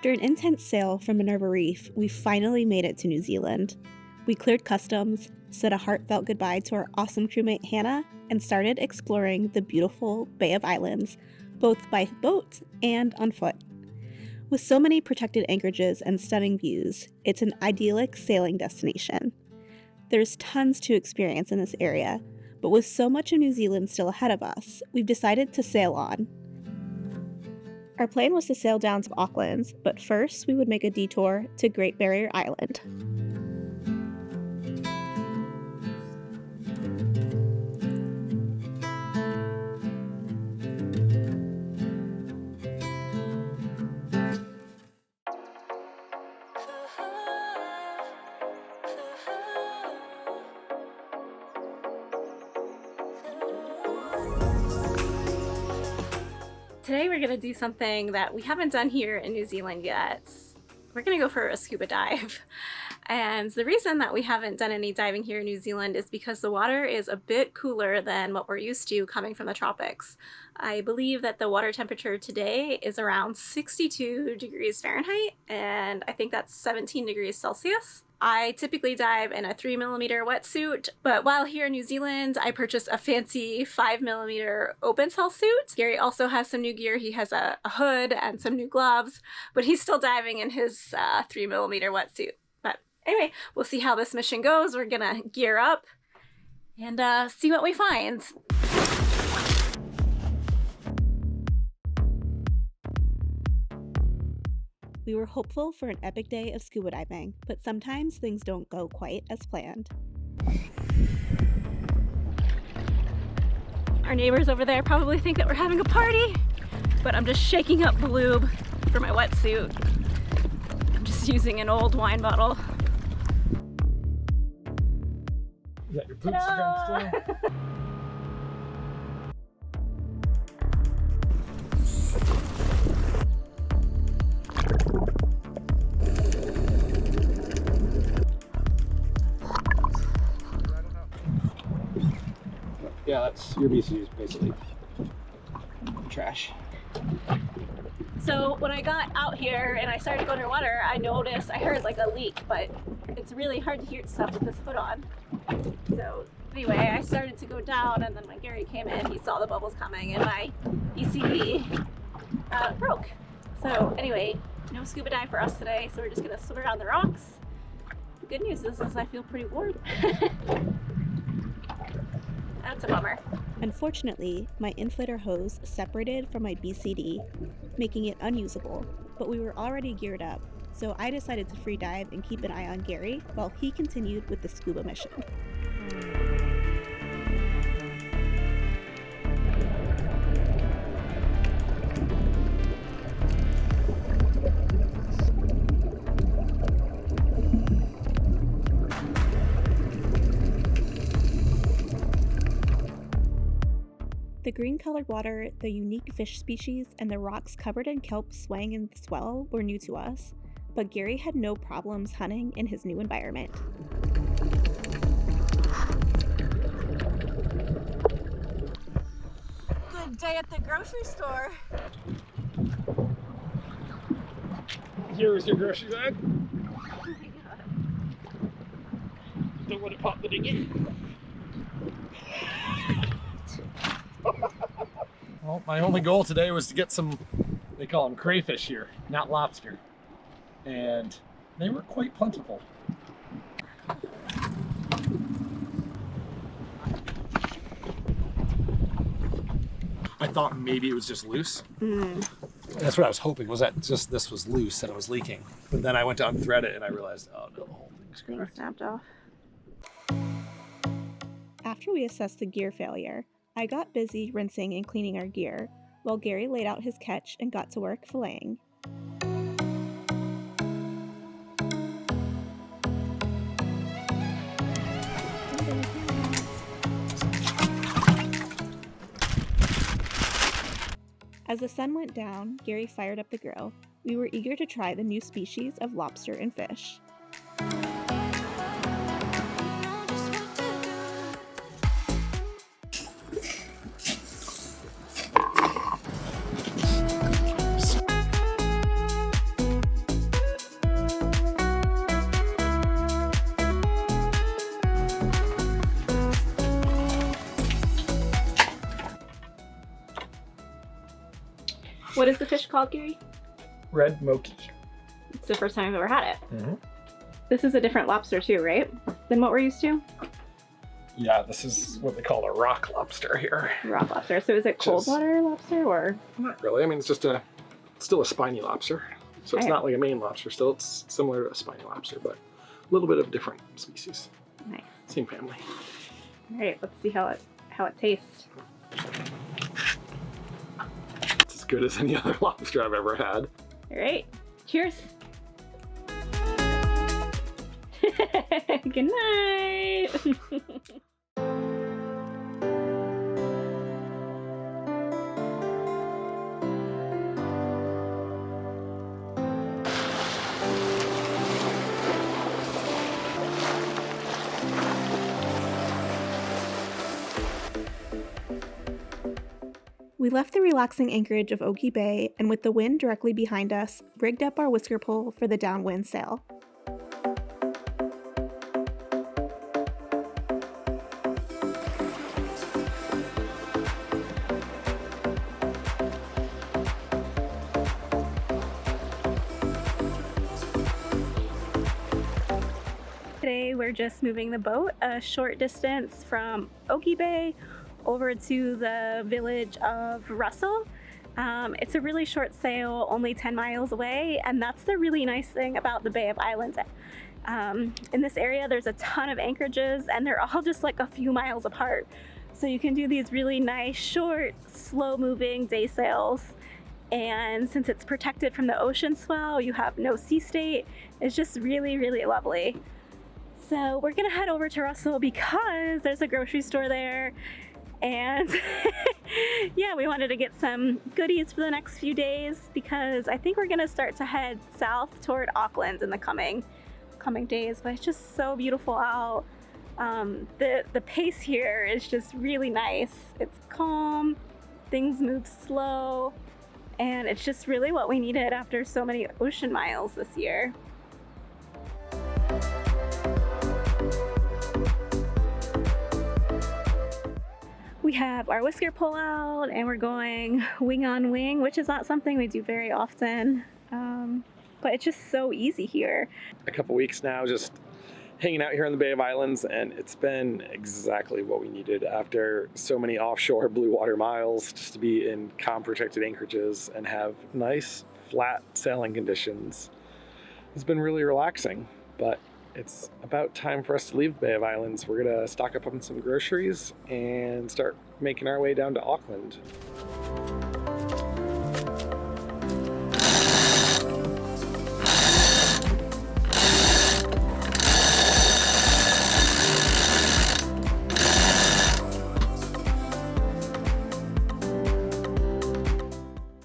After an intense sail from Minerva Reef, we finally made it to New Zealand. We cleared customs, said a heartfelt goodbye to our awesome crewmate Hannah, and started exploring the beautiful Bay of Islands, both by boat and on foot. With so many protected anchorages and stunning views, it's an idyllic sailing destination. There's tons to experience in this area, but with so much of New Zealand still ahead of us, we've decided to sail on. Our plan was to sail down to Auckland, but first we would make a detour to Great Barrier Island. Today we're going to do something that we haven't done here in New Zealand yet. We're going to go for a scuba dive. And the reason that we haven't done any diving here in New Zealand is because the water is a bit cooler than what we're used to coming from the tropics. I believe that the water temperature today is around 62 degrees Fahrenheit, and I think that's 17 degrees Celsius. I typically dive in a 3mm wetsuit, but while here in New Zealand, I purchased a fancy 5mm open cell suit. Gary also has some new gear. He has a hood and some new gloves, but he's still diving in his 3mm wetsuit. But anyway, we'll see how this mission goes. We're gonna gear up and see what we find. We were hopeful for an epic day of scuba diving, but sometimes things don't go quite as planned. Our neighbors over there probably think that we're having a party, but I'm just shaking up the lube for my wetsuit. I'm just using an old wine bottle. You got your boots again still? Yeah, that's your BCU's basically trash. So when I got out here and I started to go underwater, I heard like a leak, but it's really hard to hear stuff with this hood on. So anyway, I started to go down, and then when Gary came in, he saw the bubbles coming and my ECV broke. So anyway, no scuba dive for us today, so we're just gonna swim around the rocks. The good news is I feel pretty warm. That's a bummer. Unfortunately, my inflator hose separated from my BCD, making it unusable, but we were already geared up, so I decided to free dive and keep an eye on Gary while he continued with the scuba mission. The green-colored water, the unique fish species, and the rocks covered in kelp swaying in the swell were new to us, but Gary had no problems hunting in his new environment. Good day at the grocery store. Here is your grocery bag. Oh my god. Don't want to pop the dinghy. Well, my only goal today was to get some, they call them crayfish here, not lobster. And they were quite plentiful. I thought maybe it was just loose. That's what I was hoping, was that just this was loose and it was leaking. But then I went to unthread it and I realized, oh no, the whole thing's cracked. Snapped off. After we assessed the gear failure, I got busy rinsing and cleaning our gear, while Gary laid out his catch and got to work filleting. As the sun went down, Gary fired up the grill. We were eager to try the new species of lobster and fish. What is the fish called, Gary? Red moki. It's the first time I've ever had it. Mm-hmm. This is a different lobster too, right? Than what we're used to? Yeah, this is what they call a rock lobster here. Rock lobster. So is it cold water lobster or? Not really. I mean, it's just still a spiny lobster. So it's not like a Maine lobster. Still, it's similar to a spiny lobster, but a little bit of different species. Nice. Same family. All right, let's see how it tastes. It's as good as any other lobster I've ever had. All right, cheers. Good night. We left the relaxing anchorage of Okie Bay and with the wind directly behind us, rigged up our whisker pole for the downwind sail. Today we're just moving the boat a short distance from Okie Bay over to the village of Russell. It's a really short sail, only 10 miles away, and that's the really nice thing about the Bay of Islands. In this area there's a ton of anchorages and they're all just like a few miles apart. So you can do these really nice, short, slow-moving day sails. And since it's protected from the ocean swell, you have no sea state. It's just really, really lovely. So we're gonna head over to Russell because there's a grocery store there. And yeah, we wanted to get some goodies for the next few days because I think we're gonna start to head south toward Auckland in the coming days. But it's just so beautiful out. The pace here is just really nice. It's calm, things move slow, and it's just really what we needed after so many ocean miles this year. We have our whisker pole out and we're going wing on wing, which is not something we do very often, but it's just so easy here. A couple weeks now just hanging out here in the Bay of Islands, and it's been exactly what we needed after so many offshore blue water miles, just to be in calm protected anchorages and have nice flat sailing conditions. It's been really relaxing, but it's about time for us to leave the Bay of Islands. We're gonna stock up on some groceries and start making our way down to Auckland.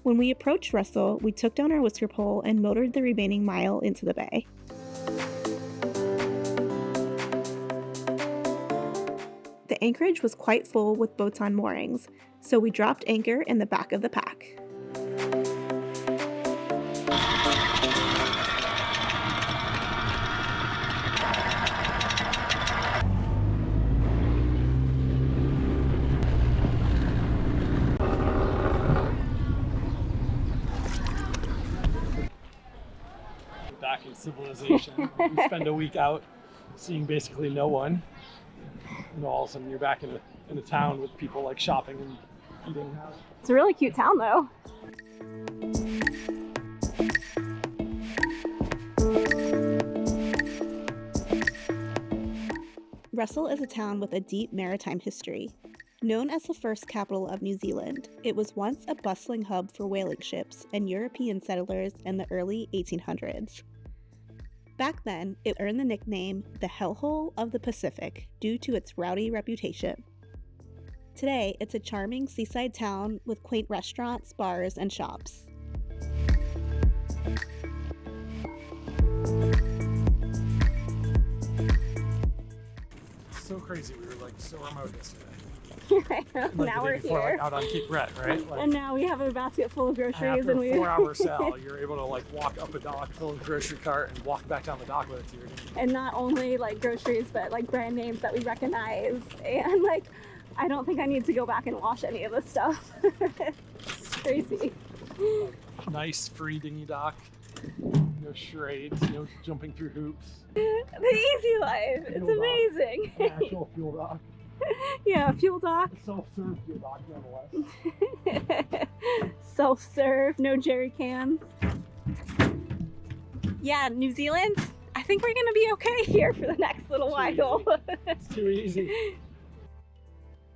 When we approached Russell, we took down our whisker pole and motored the remaining mile into the bay. The anchorage was quite full with boats on moorings, so we dropped anchor in the back of the pack. Back in civilization. We spend a week out seeing basically no one. And all of a sudden you're back in a town with people like shopping and eating. It's a really cute town though. Russell is a town with a deep maritime history. Known as the first capital of New Zealand, it was once a bustling hub for whaling ships and European settlers in the early 1800s. Back then, it earned the nickname the Hellhole of the Pacific due to its rowdy reputation. Today, it's a charming seaside town with quaint restaurants, bars, and shops. So crazy, we were like so remote yesterday. Now we're before, here. Like, out on Cape Brett, right? Like, And now we have a basket full of groceries. after And a we 4-hour sail, you're able to like walk up a dock, fill a grocery cart, and walk back down the dock with it to your And not only like groceries, but like brand names that we recognize. And like, I don't think I need to go back and wash any of this stuff. It's crazy. Nice free dinghy dock. No charades, no jumping through hoops. The easy life. It's amazing. Actual fuel dock. Yeah, fuel dock. A self-serve fuel dock, nonetheless. Self-serve, no jerry cans. Yeah, New Zealand, I think we're gonna be okay here for the next little while. It's too easy.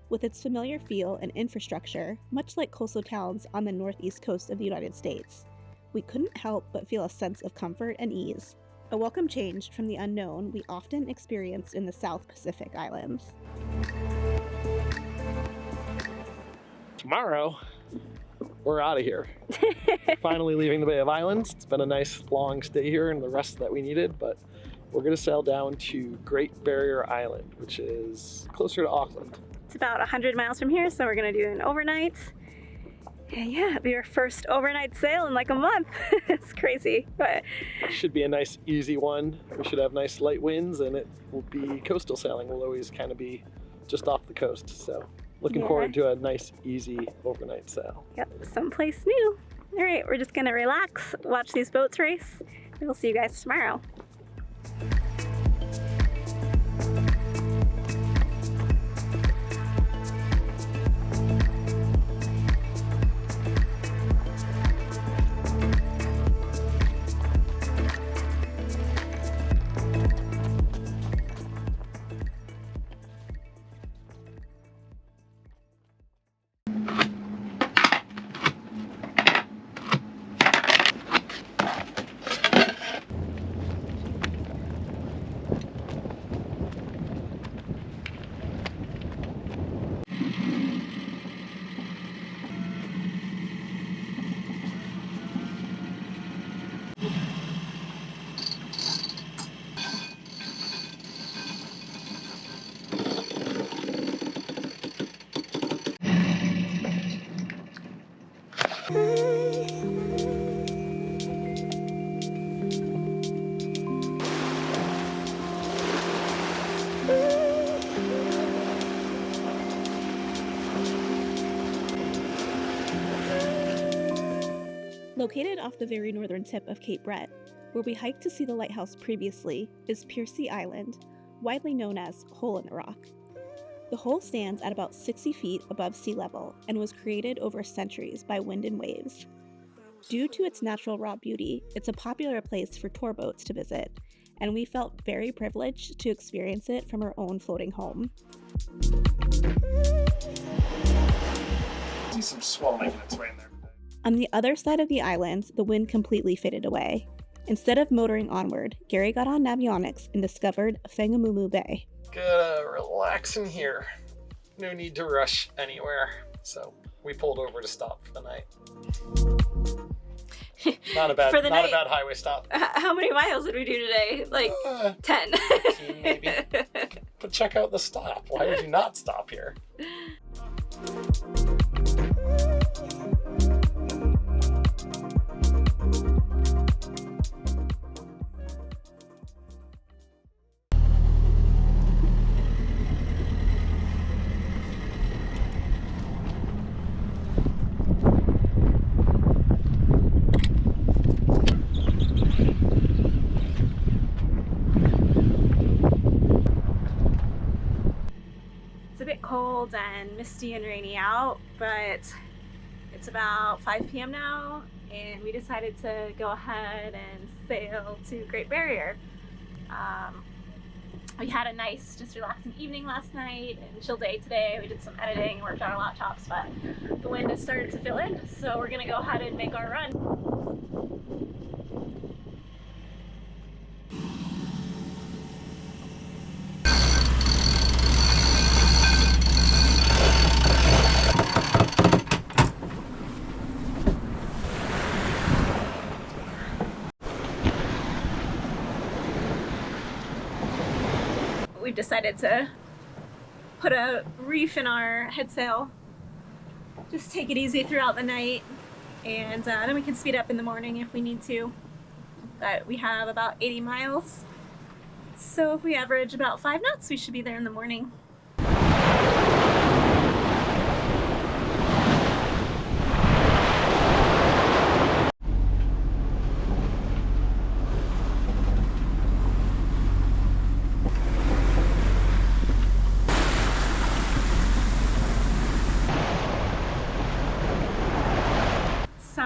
With its familiar feel and infrastructure, much like coastal towns on the northeast coast of the United States, we couldn't help but feel a sense of comfort and ease, a welcome change from the unknown we often experience in the South Pacific Islands. Tomorrow, we're out of here. Finally leaving the Bay of Islands. It's been a nice long stay here and the rest that we needed, but we're going to sail down to Great Barrier Island, which is closer to Auckland. It's about 100 miles from here, so we're gonna do an overnight. And yeah, it'll be our first overnight sail in like a month. It's crazy, but Should be a nice easy one. We should have nice light winds, and it will be coastal sailing. We'll always kind of be just off the coast, so looking forward to a nice easy overnight sail. yep, someplace new. All right, we're just gonna relax, watch these boats race, and we'll see you guys tomorrow. Located off the very northern tip of Cape Brett, where we hiked to see the lighthouse previously, is Piercy Island, widely known as Hole in the Rock. The hole stands at about 60 feet above sea level and was created over centuries by wind and waves. Due to its natural raw beauty, it's a popular place for tour boats to visit, and we felt very privileged to experience it from our own floating home. See some swell making its way in there. On the other side of the island, the wind completely faded away. Instead of motoring onward, Gary got on navionics and discovered Whangamumu Bay. Gotta relax in here. No need to rush anywhere. So we pulled over to stop for the night. Not a bad highway stop. How many miles did we do today? Like 10. 15 maybe. But check out the stop. Why would you not stop here? Cold and misty and rainy out, but it's about 5 p.m. now, and we decided to go ahead and sail to Great Barrier. We had a nice, just relaxing evening last night and chill day today. We did some editing and worked on our laptops, but the wind has started to fill in, so we're gonna go ahead and make our run. We've decided to put a reef in our head sail, just take it easy throughout the night, and then we can speed up in the morning if we need to. But we have about 80 miles, so if we average about 5 knots, we should be there in the morning.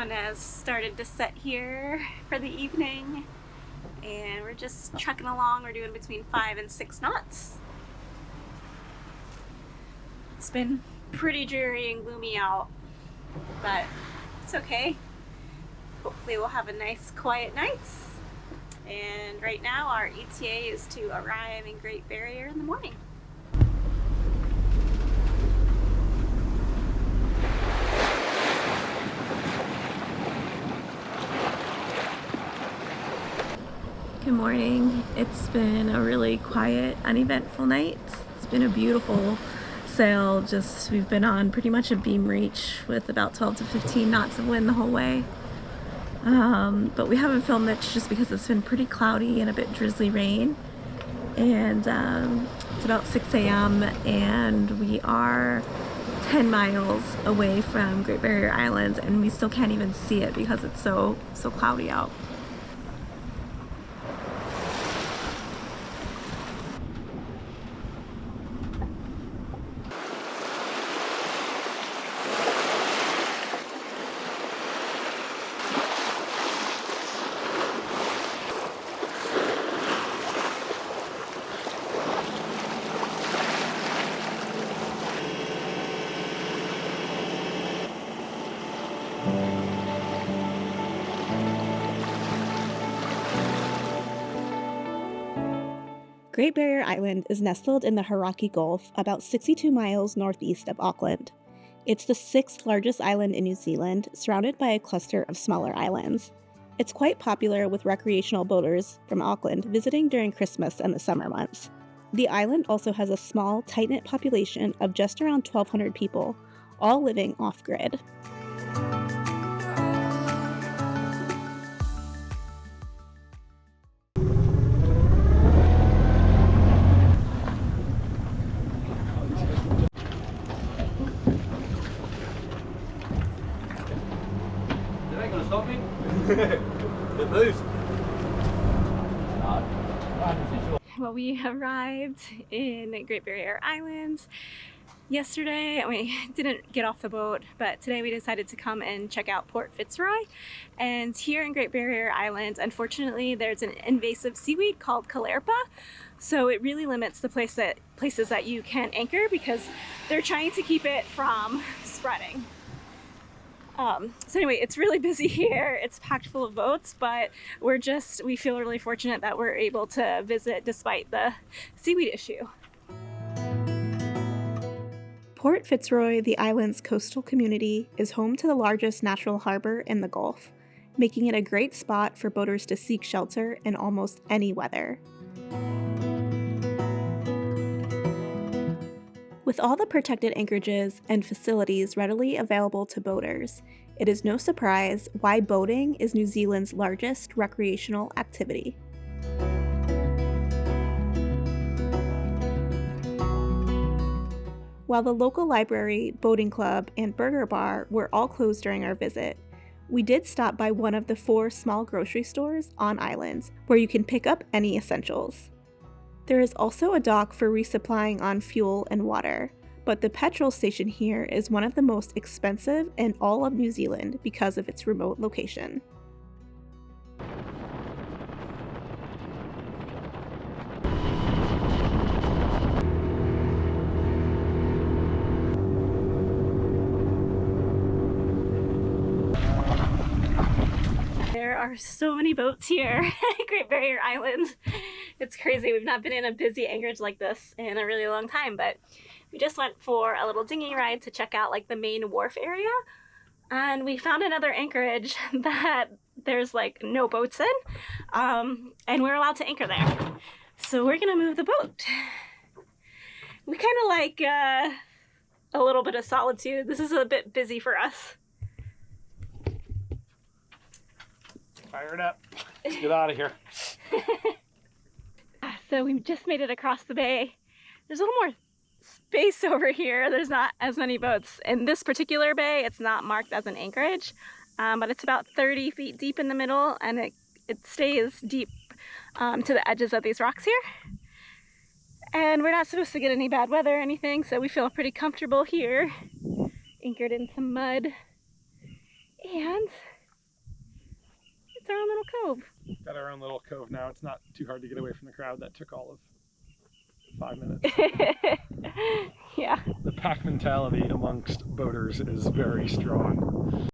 sun has started to set here for the evening, and we're just trucking along. We're doing between 5 and 6 knots. It's been pretty dreary and gloomy out, but it's okay. Hopefully we'll have a nice quiet night. And right now our ETA is to arrive in Great Barrier in the morning. Good morning. It's been a really quiet, uneventful night. It's been a beautiful sail. We've been on pretty much a beam reach with about 12 to 15 knots of wind the whole way. But we haven't filmed much just because it's been pretty cloudy and a bit drizzly rain. And it's about 6 a.m. and we are 10 miles away from Great Barrier Island, and we still can't even see it because it's so cloudy out. Great Barrier Island is nestled in the Hauraki Gulf, about 62 miles northeast of Auckland. It's the 6th largest island in New Zealand, surrounded by a cluster of smaller islands. It's quite popular with recreational boaters from Auckland visiting during Christmas and the summer months. The island also has a small, tight-knit population of just around 1,200 people, all living off-grid. Well, we arrived in Great Barrier Island yesterday, and we didn't get off the boat, but today we decided to come and check out Port Fitzroy. And here in Great Barrier Island, unfortunately, there's an invasive seaweed called Caulerpa, so it really limits the places that you can anchor because they're trying to keep it from spreading. So anyway, it's really busy here. It's packed full of boats, but we feel really fortunate that we're able to visit despite the seaweed issue. Port Fitzroy, the island's coastal community, is home to the largest natural harbor in the Gulf, making it a great spot for boaters to seek shelter in almost any weather. With all the protected anchorages and facilities readily available to boaters, it is no surprise why boating is New Zealand's largest recreational activity. While the local library, boating club, and burger bar were all closed during our visit, we did stop by one of the 4 small grocery stores on island where you can pick up any essentials. There is also a dock for resupplying on fuel and water, but the petrol station here is one of the most expensive in all of New Zealand because of its remote location. There are so many boats here at Great Barrier Island. It's crazy. We've not been in a busy anchorage like this in a really long time, but we just went for a little dinghy ride to check out like the main wharf area, and we found another anchorage that there's like no boats in, and we're allowed to anchor there. So we're gonna move the boat. We kind of like a little bit of solitude. This is a bit busy for us. Fire it up. Let's get out of here. So we just made it across the bay. There's a little more space over here. There's not as many boats. In this particular bay, it's not marked as an anchorage, but it's about 30 feet deep in the middle, and it stays deep to the edges of these rocks here. And we're not supposed to get any bad weather or anything, so we feel pretty comfortable here, anchored in some mud. And little cove. Got our own little cove now. It's not too hard to get away from the crowd. That took all of 5 minutes. Yeah. The pack mentality amongst boaters is very strong.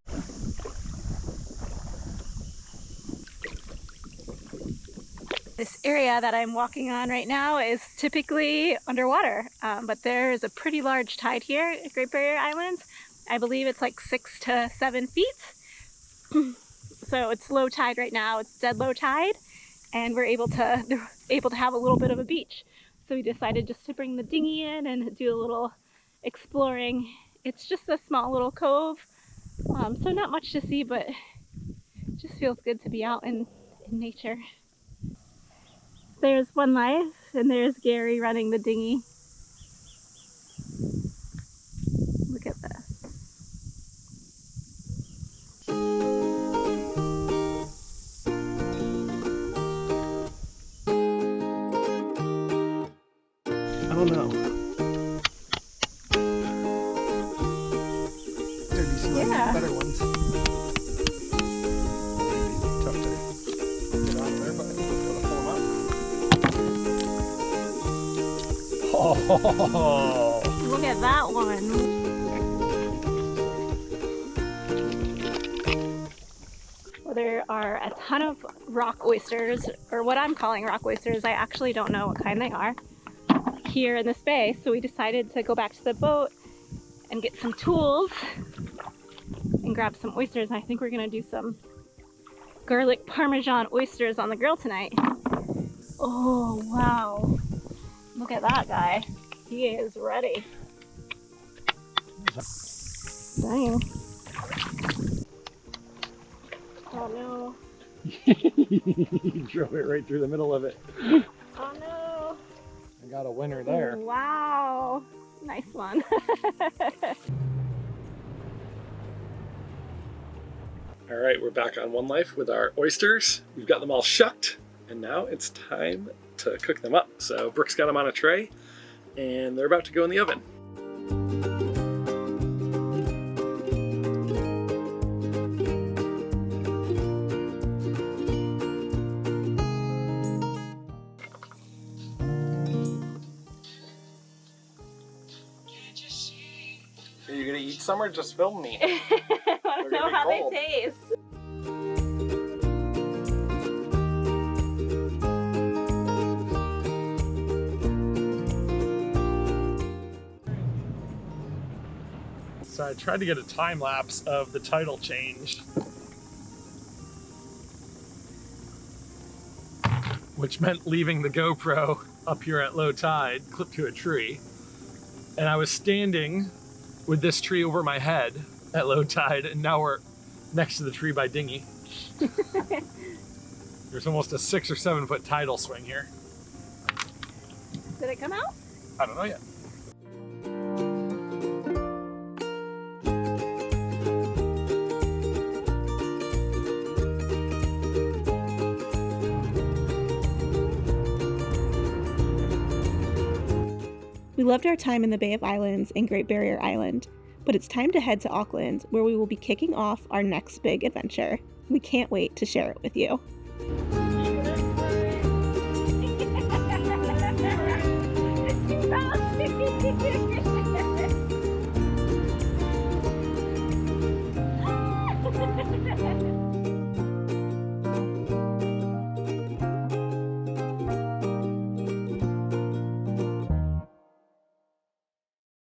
This area that I'm walking on right now is typically underwater, but there is a pretty large tide here at Great Barrier Island. I believe it's like 6 to 7 feet. So it's low tide right now. It's dead low tide, and we're able to have a little bit of a beach. So we decided just to bring the dinghy in and do a little exploring. It's just a small little cove, so not much to see, but it just feels good to be out in nature. There's One Life, and there's Gary running the dinghy. Look at this. I don't know. There, do you see like better ones? Tough to get out of there, but I think we'll be able to pull them up. Oh! Look at that one. Well, there are a ton of rock oysters, or what I'm calling rock oysters. I actually don't know what kind they are, here in this bay. So we decided to go back to the boat and get some tools and grab some oysters. I think we're gonna do some garlic parmesan oysters on the grill tonight. Oh, wow. Look at that guy. He is ready. Dang. Oh no. You drove it right through the middle of it. Oh no. I got a winner there. Wow. Nice one. All right, we're back on One Life with our oysters. We've got them all shucked, and now it's time to cook them up. So Brooke's got them on a tray, and they're about to go in the oven. Are you gonna eat some or just film me? I want to know how they taste. So I tried to get a time lapse of the tidal change, which meant leaving the GoPro up here at low tide, clipped to a tree. And I was standing with this tree over my head at low tide, and now we're next to the tree by dinghy. There's almost a 6 or 7 foot tidal swing here. Did it come out? I don't know yet. We loved our time in the Bay of Islands and Great Barrier Island, but it's time to head to Auckland, where we will be kicking off our next big adventure. We can't wait to share it with you.